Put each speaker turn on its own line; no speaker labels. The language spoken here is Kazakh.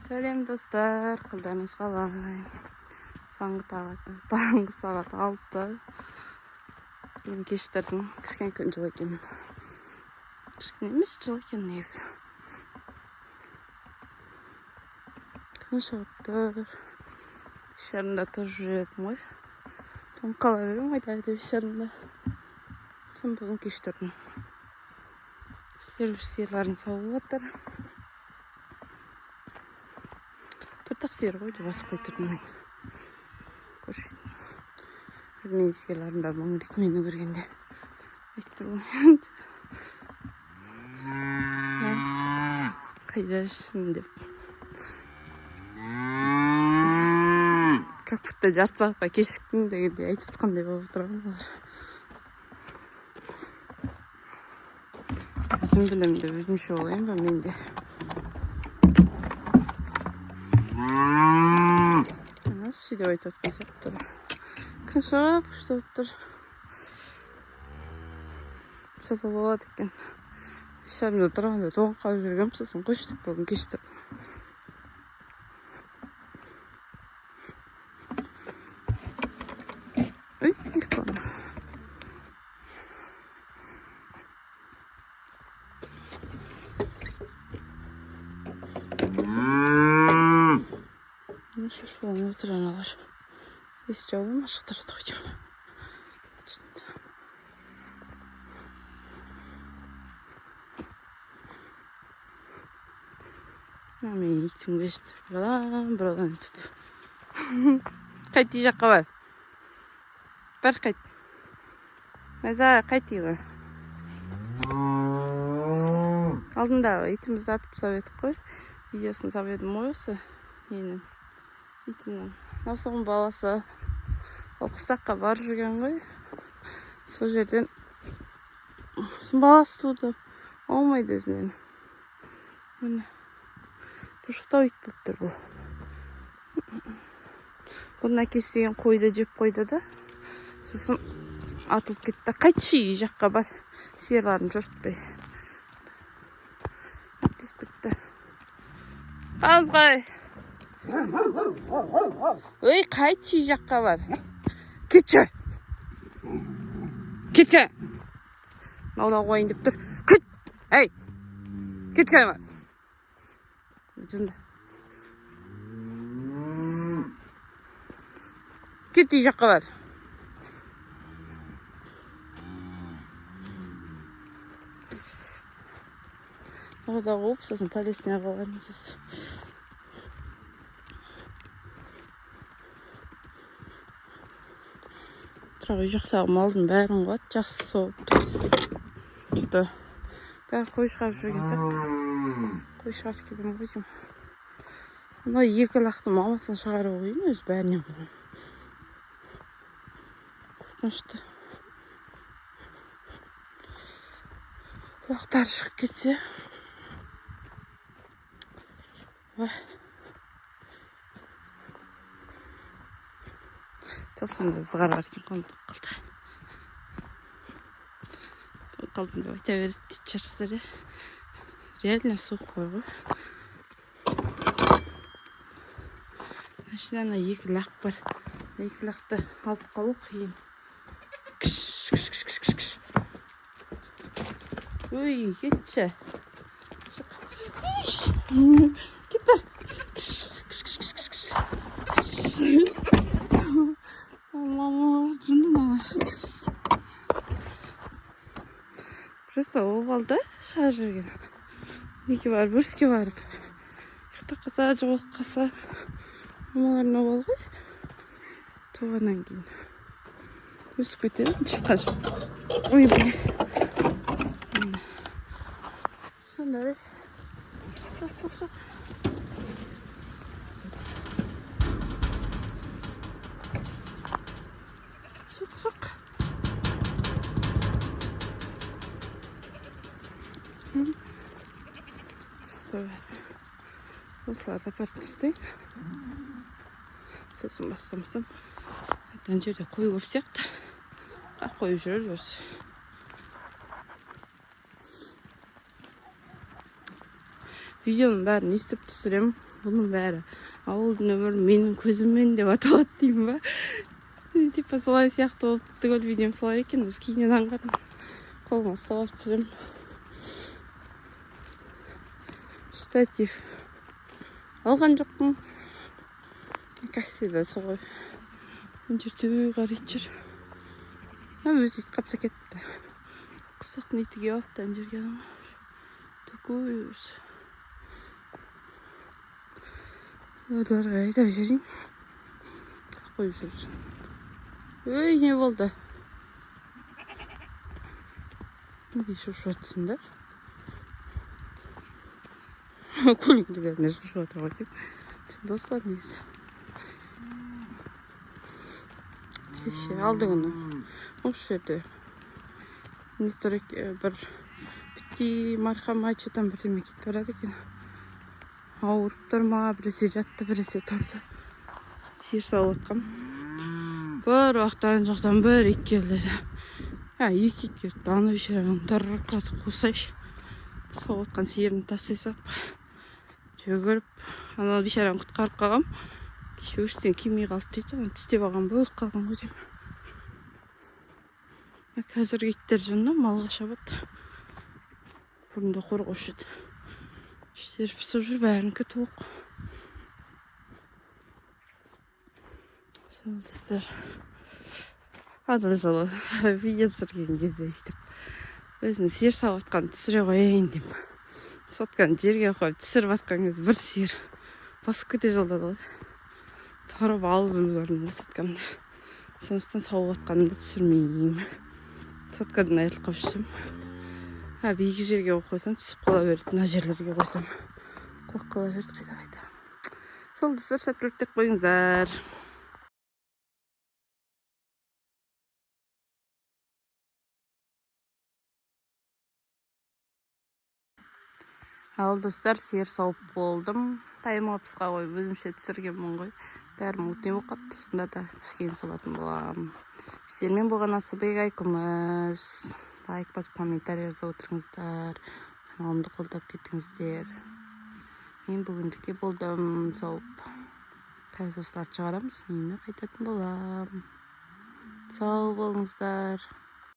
Сәлем достар, қалдарыңыз қалай? Таңғы сағат 6. Мен кештірдім, кішкене күн жылы екен. Кішкене емес жылы екен негізі. Күн шығып тұр. Шарында тұр жүретім ғой. Соны қала берем айтады шарында. Соны бүгін кештірдім. Сиырларын сауып отыр. Төртақ сиыр ғой деп басып қойдырдым мен. Көрші. Мен сиырларын бар маңырек мені көргенде. Айттыр ғой. Қайда ішсін деп. Как будто жарты сағатқа кешіктің дегенде айтып отқандай болып тұрған олар. Өзім білем де өзімше олайым ба менде. Сөйдеп айтатқан сияқты тұр. Күн шығып, күшті болып тұр. Жылы болады екен. Шарымда тұрғанда тоған қалып жүргенім, сосын қойштып бүгін кештірдім. Ой, ұйықтағанмын. Шашуын отыран алар. Ес жауым ашық тұрады қойдым. Мен итім кешті. Бұрадан өтіп. Қайт үй жаққа бар. Бар қайт. Мәза қайт үйге. Алдында итімізді атып сау едік қой. Видеосын сау едім ғой осы. Енім. Итімнің. Наусығын баласы. Ол қыстаққа бар жүрген ғой. Сол жерден. Баласы туды. Олмайды өзінен. Бұл шықта өйт болып тұр бұл. Бұның әкесі деген қойды жеп қойды да. Сосын атылып кетті. Қайтшы үй жаққа бар. Сиырларын жұртпай. Атылып кетті. Азғай. Ой, қайтшы үй жаққа бар. Кетші. Кетке. Маула қойын деп тұр. Кет. Әй. Кетке бар. Жында. Кет үй жаққа бар. Орда қуып, сосын полисіне қалармыз. Тұрақ үй жақсағы малдың бәрін қуат, жақсы соғып тұр. Бәрі қой шығарып жүрген сияқты. Қой шығарып келген қойдым. Мына екі лақты мамасын шығару қойын өз бәрінен бұғын. Қорқынышты. Лақтары шығып кетсе. Жасында зығар бар екен қондық қылды. Қалдым деп айта береді дейді жарыстары. Реально суық қой ғой. Машинана екі лақ бар. Екі лақты алып қалу қиын. Кіш. Ой, кетші. Кет бар. Кіш. Мама, жындан алар. Просто обалда шығар жүрген. Неге барып, өріске барып. Иқта қаса, жоғылып қаса. Мамаларын обал ғой. Туғаннан кейін. Өсіп кетемін, шыққан жоқ. Ой, бе. Сондай. Шоқ. Осыларды апарып тастайын. Сосын бастамасам. Ана жерде қой көп сияқты. Қой жүрер өзі. Видеоның бәрін естіп түсіремін. Бұның бәрі ауылдың өмірін менің көзіммен деп аталады деймін ба. Типа солай сияқты болып түгел видеом солай екен. Біз кейіннен аңғардым. Қолыма ұстап алып түсіремін. Штатив алған жоқпын. Как всегда солай. Мына жерде қарайтын жүр. Өзі қапса кетті. Қысақ нетіге алыпты ана жерге адам. Такой өзі. Оларға айдап жүрейін. Қойып жүр. Ой, не болды? Неге шошып жатсың да? Көліңді бәріне шошып жатыр ғой деп. Достар несі. Кеше алды күні. Осы жерде. Не тұр бір бітті мархама что-там бірдеме кетіп барады екен. Ауырып тұр ма, біресе жатты, біресе тұрды. Сиыр сауып отқам. Бір уақыттан жоқтан бір ит келді. Екі ит келді. Ана бейшараның тырқылатып қусайшы. Сауып отқан сиырын тастай сап. Жүгіріп, ана бейшараның құтқарып қалғам. Кеше өрістен келмей қалды дейді. Тістеп алған болып қалған ғой деймін. Қазіргі иттер жөнді малға шабады. Бұрында қорғаушы еді. İşte pісіп жүр, бәрінікі тоқ. Солдыстар. Ана жолы видео түсірген кезде өйстіп. Өзінің сиыр сауып атқанын түсіре қояйын деп. Сотканы жерге қойып түсіріп атқан кез бір сиыр. Басып кете жолдады ғой. Тарап алып үлгердім осы соткамды. Сондықтан сауып атқанымды түсірмеймін. Соткадан айырылып қалып жүрсем. Биік жерге қойсам түсіп қала берді. Мына жерлерге қойсам құлап қала берді қайта. Сол достар, сәттілік деп қойыңыздар. Ал достар, сиыр сауып болдым. Тайымға пысқа қойып өзімше түсіргенмін ғой. Бәрім өтіне болып қапты. Сонда да кішкене салатын боламын. Сіздермен болған асыбек айқымыз. Лайк басып, комментарий жазып отырыңыздар. Каналымды қолдап кетіңіздер. Мен бүгіндікке болдым сауып. Қазір осыларды шығарамыз. Неме қайтатын болам. Сау болыңыздар.